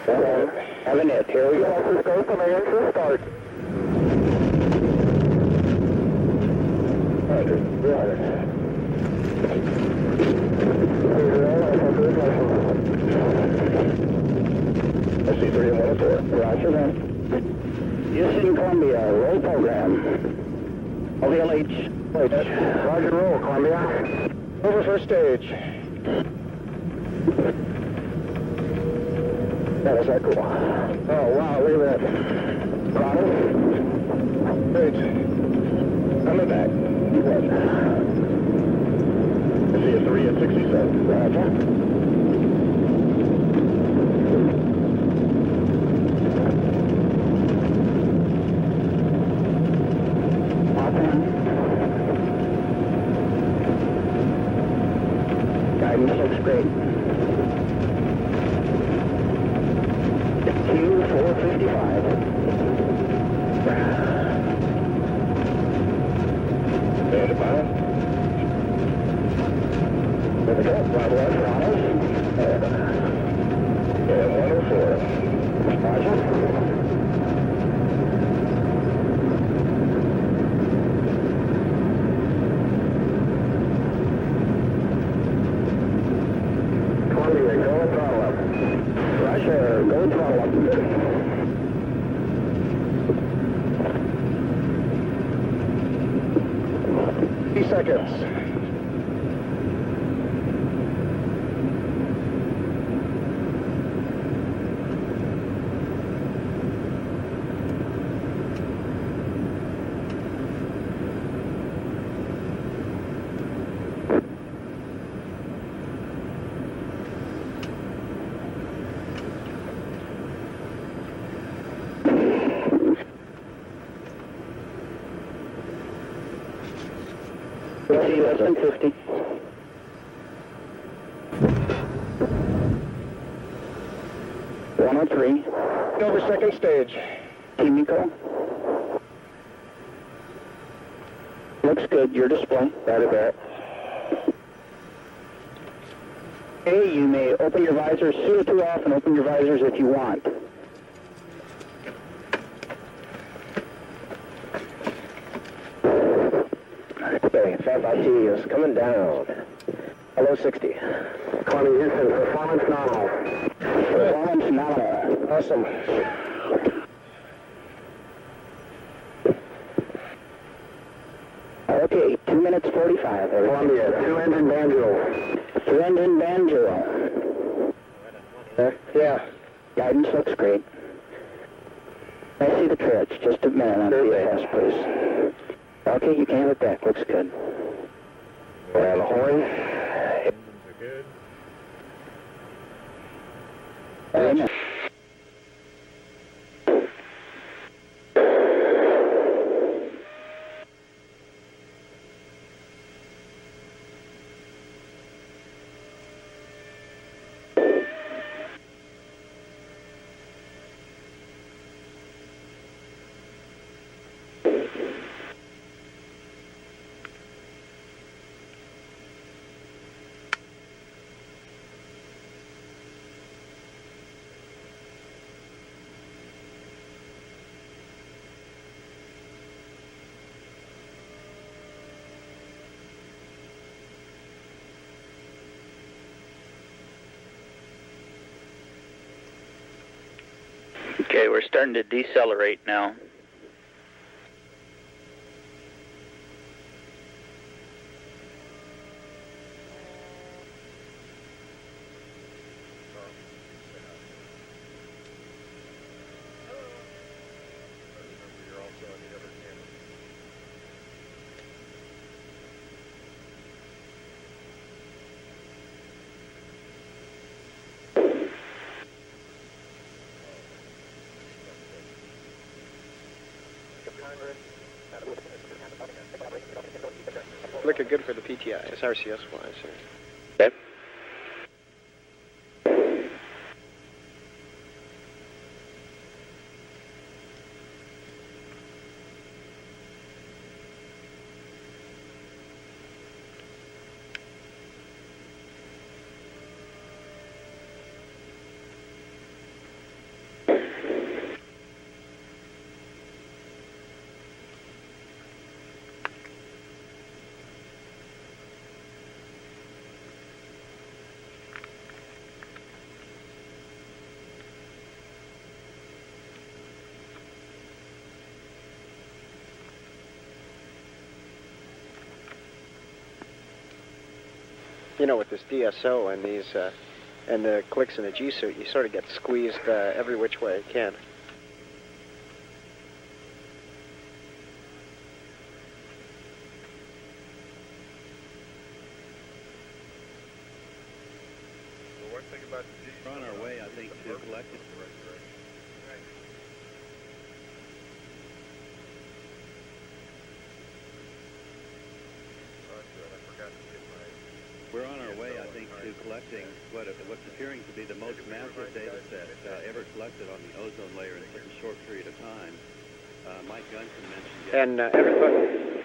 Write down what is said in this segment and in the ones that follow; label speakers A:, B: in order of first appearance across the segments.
A: Having it. Here we go. Let's go. Command to start. 100. SC3 and 104. Roger that. Houston, Columbia, roll program. OVLH. Roger, roll, Columbia. Over first stage. That is that cool. Oh, wow, look at that. Throttle. Great. Coming back. I see a 3 at 67. Roger. Guidance looks great. Q455. Stand by. There we go. Right left, throttles. And 104. Roger. Go throttle up. 50 seconds. Less than 50. Three. Over second stage. Kimiko. Looks good. Your display. That is that. Okay, you may open your visors. CO2 off and open your visors if you want. Okay, FFIT is coming down. Hello, 60. Connie Houston, performance nominal. Performance nominal. Awesome. Okay, 2 minutes 45. Columbia, 2-engine banjo. 2-engine banjo. Yeah. Guidance looks great. I see the treads. Just a minute on VFS, please. Okay, you can hit back. Looks good. And the horn. Engines are good. Amen. Okay, we're starting to decelerate now.
B: Looking good for the PTI. It's RCS wise.
A: Okay.
B: You know, with this DSO and these, and the clicks in the G suit, you sort of get squeezed every which way you can.
C: Well, one thing about the G,
D: we're on our way, I think, to collect it. We're on our way, I think, to collecting what's appearing to be the most massive data set ever collected on the ozone layer in such a short period of time. Mike Gunson mentioned...
B: And everybody...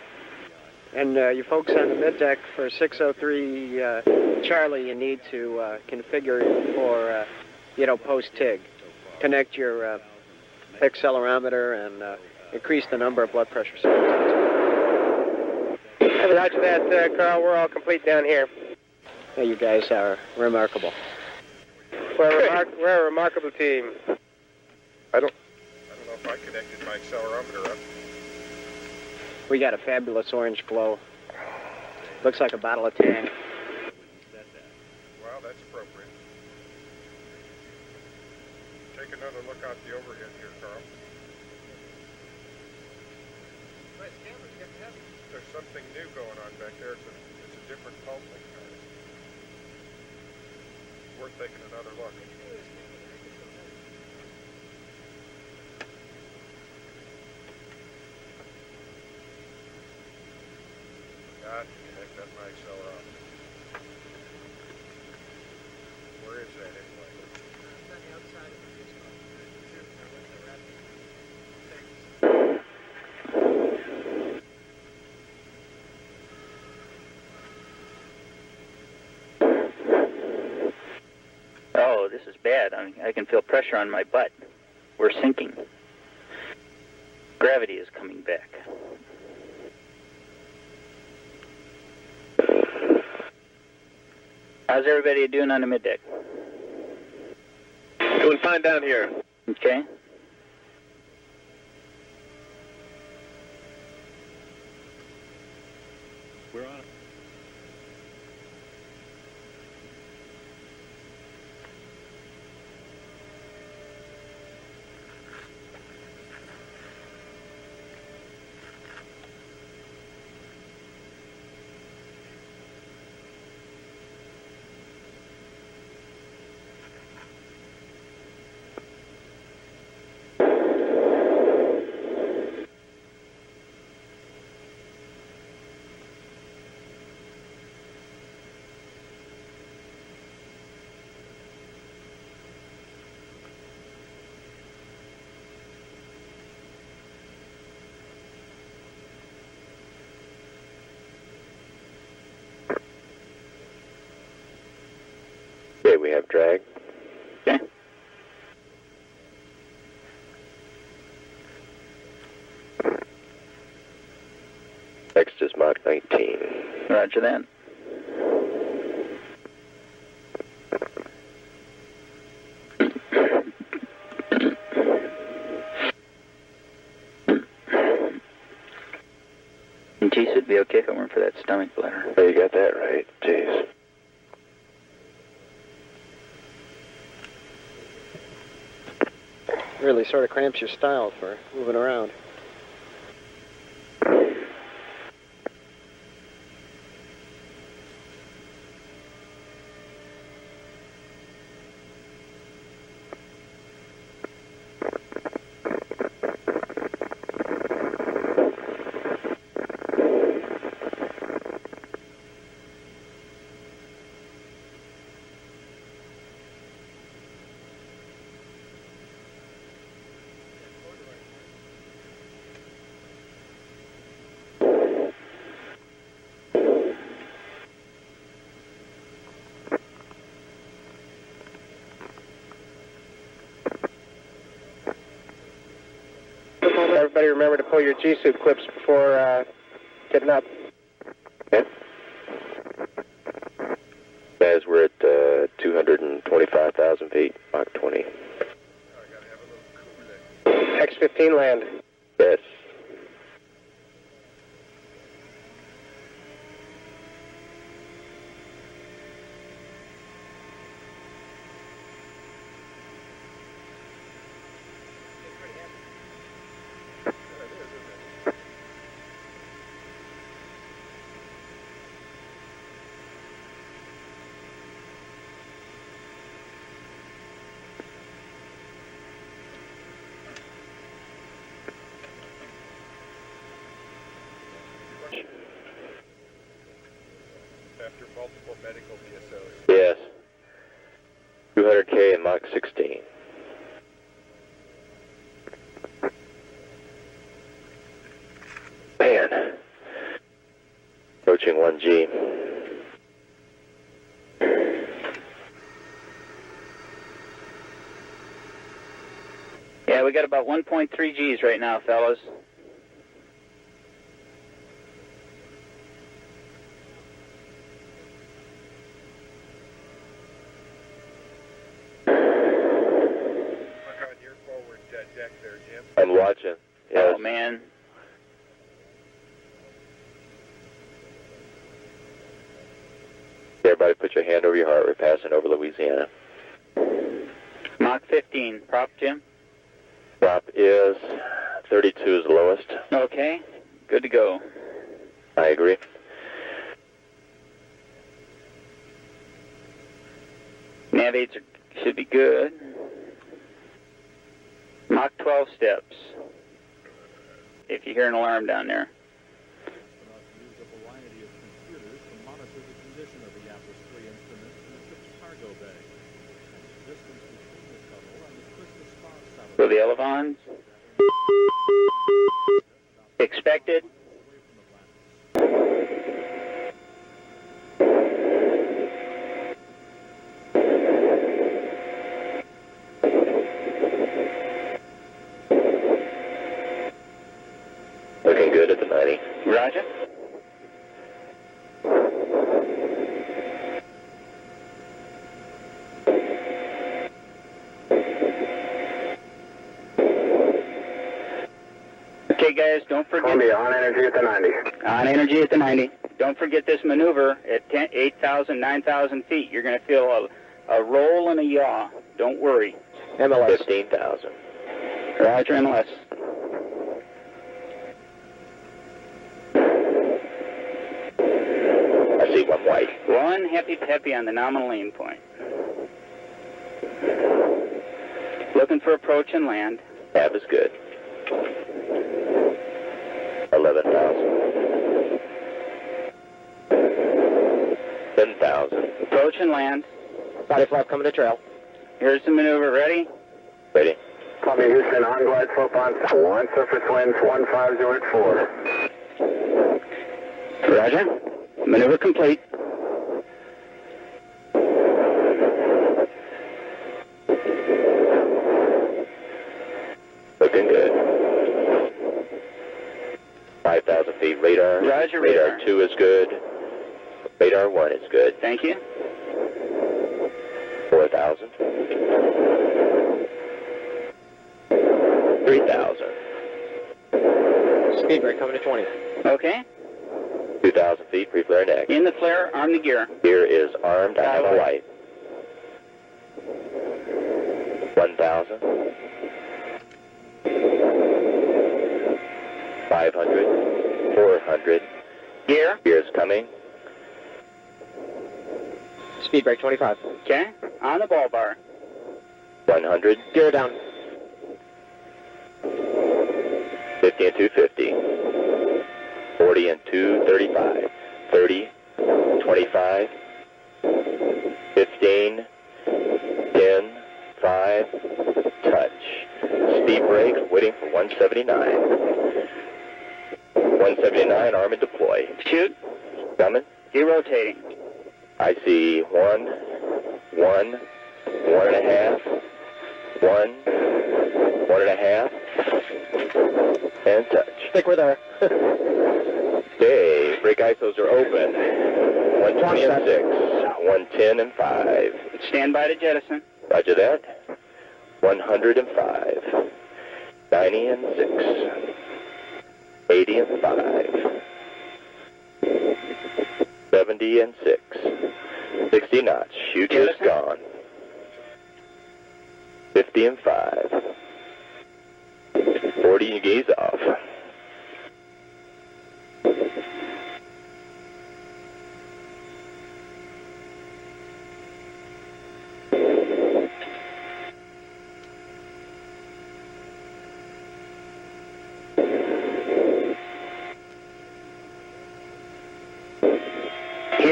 B: And you folks on the mid-deck for 603 Charlie, you need to configure for, you know, post-TIG. Connect your accelerometer and increase the number of blood pressure sensors.
E: Roger that, Carl. We're all complete down here.
B: Yeah, you guys are remarkable.
E: We're a remarkable team.
C: I don't know if I connected my accelerometer up.
B: We got a fabulous orange glow. Looks like a bottle of Tang.
C: Well, that's appropriate. Take another look out the overhead here, Carl. There's something new going on back there. It's a different pulsing. Worth taking another look. Got to connect up my accelerometer. Where is that anyway?
F: It's on the outside of the pistol.
G: Oh, this is bad. I can feel pressure on my butt. We're sinking. Gravity is coming back. How's everybody doing on the middeck?
E: Doing fine down here.
G: Okay.
D: We're on...
E: Okay, we have drag.
G: Okay.
E: Next is Mach 19.
G: Roger that. Geez, it'd be okay if it weren't for that stomach bladder.
E: Oh, you got that right. Jeez.
B: Really sort of cramps your style for moving around.
E: Everybody remember to pull your G-suit clips before getting up. Okay. Guys, we're at 225,000 feet, Mach 20. X-15 land. Yes.
C: after multiple medical VSOs.
H: Yes. 200K and Mach 16. Man. Approaching 1G.
G: Yeah, we got about 1.3 Gs right now, fellas.
C: Look on your forward deck there, Jim.
H: I'm watching. Yes.
G: Oh, man.
H: Everybody put your hand over your heart. We're passing over Louisiana.
G: Mach 15. Prop, Jim?
H: Prop is 32 is the lowest.
G: Okay. Good to go.
H: I agree.
G: Nav aids should be good. Mach 12 steps. If you hear an alarm down there.
I: Use a variety of computers to monitor the condition of the Atlas III instruments in the ship's cargo bay. And the distance between the shuttle and the Christmas star satellite.
G: So the elevons. Expected.
H: Looking good at the 90.
G: Roger. Okay, guys, don't forget.
E: Columbia, on energy at the 90.
G: On energy at the 90. Don't forget this maneuver at 8,000, 9,000 feet. You're going to feel a roll and a yaw. Don't worry.
H: MLS. 15,000.
G: Roger, MLS.
H: I see one white.
G: One happy on the nominal aim point. Looking for approach and land.
H: Nav is good. 11,000. 10,000.
G: Approach and land.
B: Body flap coming to trail.
G: Here's the maneuver. Ready?
H: Ready.
E: Columbia, Houston, on glide slope on 1, surface winds 150 at 4.
G: Roger. Maneuver complete.
H: Looking good. 5,000 feet radar.
G: Roger,
H: Radar
G: radar.
H: 2 is good. Radar 1 is good.
G: Thank you.
H: 4,000. 3,000.
B: Speed brake coming to 20.
G: Okay.
H: 2,000 feet, pre-flare next.
G: In the flare, arm the gear.
H: Gear is armed. I have a light. 1,000. 500. 400.
G: Gear.
H: Gear is coming.
B: Speed brake 25.
G: Okay. On the ball bar.
H: 100.
B: Gear down.
H: 50 and 250. 40 and 235. 30. 25. 15. 10. 5. Touch. Speed brake, waiting for 179. 179, arm and deploy.
G: Shoot.
H: Coming.
G: Gear rotating.
H: I see 1, 1, 1.5, 1, 1.5, and touch.
B: Think we're there.
H: Okay, brake ISOs are open. 120 and 6, 110 and 5.
G: Stand by to jettison.
H: Roger that. 105, 90 and 6, 80 and 5, 70 and 6, 60 knots. Chute is gone. 50 and 5, 40 and gaze off.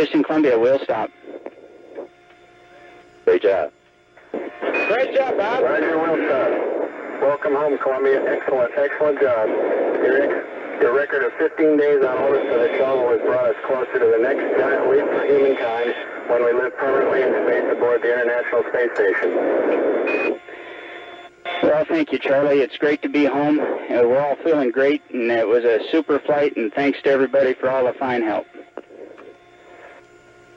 G: Houston, Columbia, we'll stop.
H: Great job.
E: Great job, Bob.
C: Roger, well done. Welcome home, Columbia. Excellent, excellent job. Your record of 15 days on orbit for the shuttle has brought us closer to the next giant leap for humankind when we live permanently in space aboard the International Space Station.
G: Well, thank you, Charlie. It's great to be home. We're all feeling great, and it was a super flight, and thanks to everybody for all the fine help.